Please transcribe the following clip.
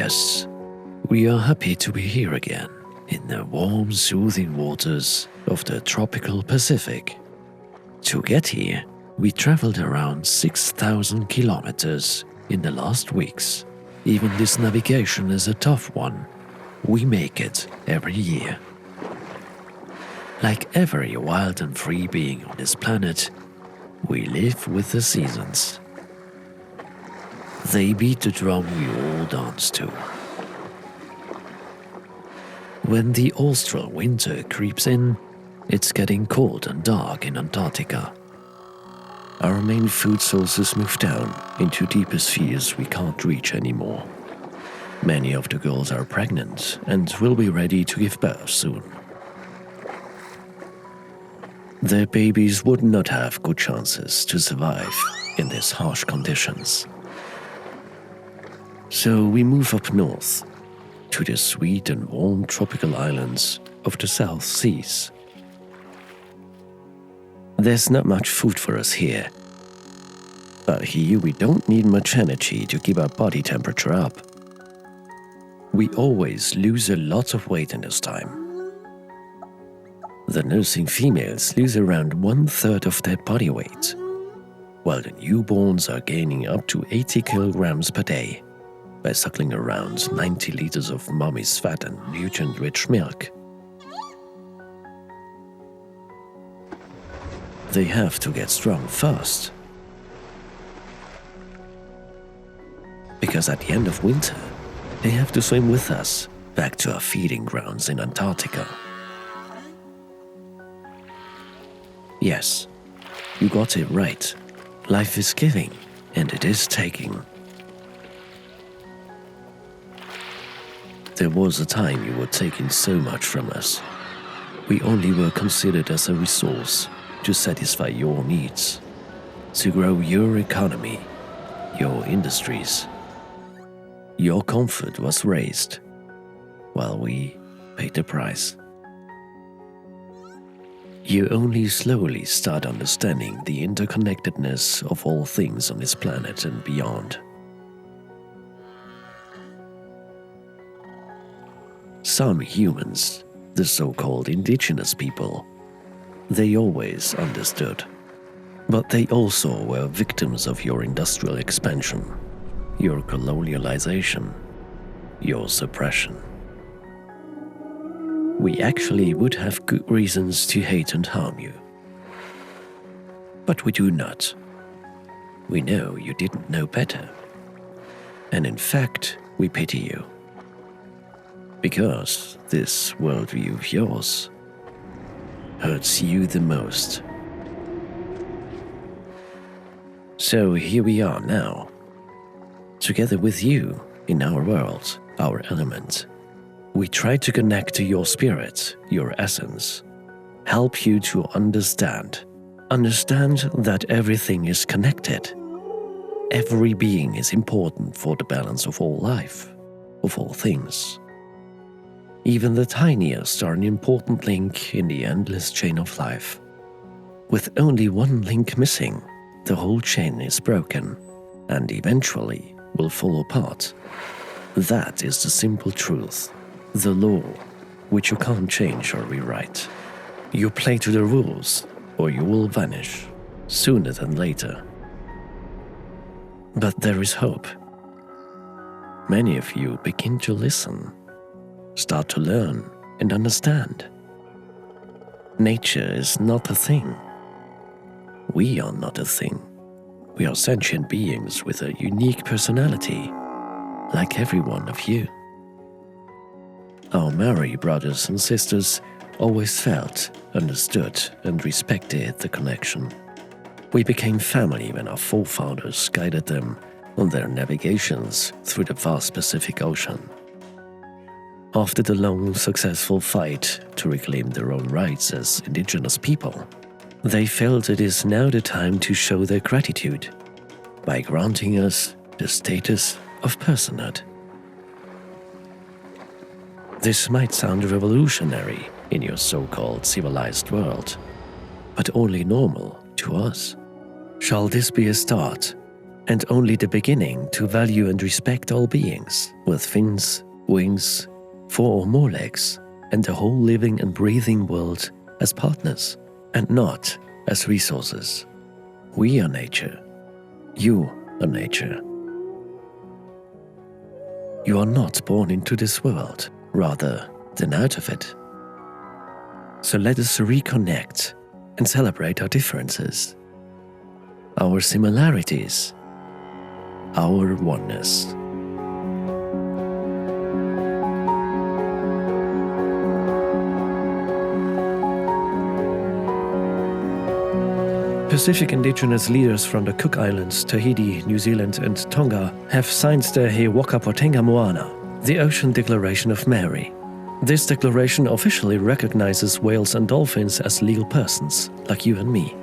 Yes, we are happy to be here again, in the warm, soothing waters of the tropical Pacific. To get here, we traveled around 6,000 kilometers in the last weeks. Even this navigation is a tough one. We make it every year. Like every wild and free being on this planet, we live with the seasons. They beat the drum we all dance to. When the austral winter creeps in, it's getting cold and dark in Antarctica. Our main food sources move down into deeper spheres we can't reach anymore. Many of the girls are pregnant and will be ready to give birth soon. Their babies would not have good chances to survive in these harsh conditions. So we move up north to the sweet and warm tropical islands of the South Seas. There's not much food for us here, but here we don't need much energy to keep our body temperature up. We always lose a lot of weight in this time. The nursing females lose around 1/3 of their body weight, while the newborns are gaining up to 80 kilograms per day by suckling around 90 liters of mommy's fat and nutrient-rich milk. They have to get strong first, because at the end of winter, they have to swim with us back to our feeding grounds in Antarctica. Yes, you got it right. Life is giving, and it is taking. There was a time you were taking so much from us. We only were considered as a resource to satisfy your needs, to grow your economy, your industries. Your comfort was raised, while we paid the price. You only slowly start understanding the interconnectedness of all things on this planet and beyond. Some humans, the so-called indigenous people, they always understood. But they also were victims of your industrial expansion, your colonialization, your suppression. We actually would have good reasons to hate and harm you. But we do not. We know you didn't know better. And in fact, we pity you. Because this worldview of yours hurts you the most. So here we are now, together with you in our world, our element. We try to connect to your spirit, your essence, help you to understand that everything is connected. Every being is important for the balance of all life, of all things. Even the tiniest are an important link in the endless chain of life. With only one link missing, the whole chain is broken and eventually will fall apart. That is the simple truth, the law, which you can't change or rewrite. You play to the rules, or you will vanish, sooner than later. But there is hope. Many of you begin to listen, start to learn and understand. Nature is not a thing. We are not a thing. We are sentient beings with a unique personality, like every one of you. Our Maori brothers and sisters always felt, understood, and respected the connection. We became family when our forefathers guided them on their navigations through the vast Pacific Ocean. After the long, successful fight to reclaim their own rights as indigenous people, they felt it is now the time to show their gratitude by granting us the status of personhood. This might sound revolutionary in your so-called civilized world, but only normal to us. Shall this be a start and only the beginning to value and respect all beings with fins, wings, 4 or more legs, and the whole living and breathing world as partners and not as resources. We are nature. You are nature. You are not born into this world, rather than out of it. So let us reconnect and celebrate our differences, our similarities, our oneness. Pacific indigenous leaders from the Cook Islands, Tahiti, New Zealand and Tonga have signed the He Waka Potenga Moana, the Ocean Declaration of Mary. This declaration officially recognizes whales and dolphins as legal persons, like you and me.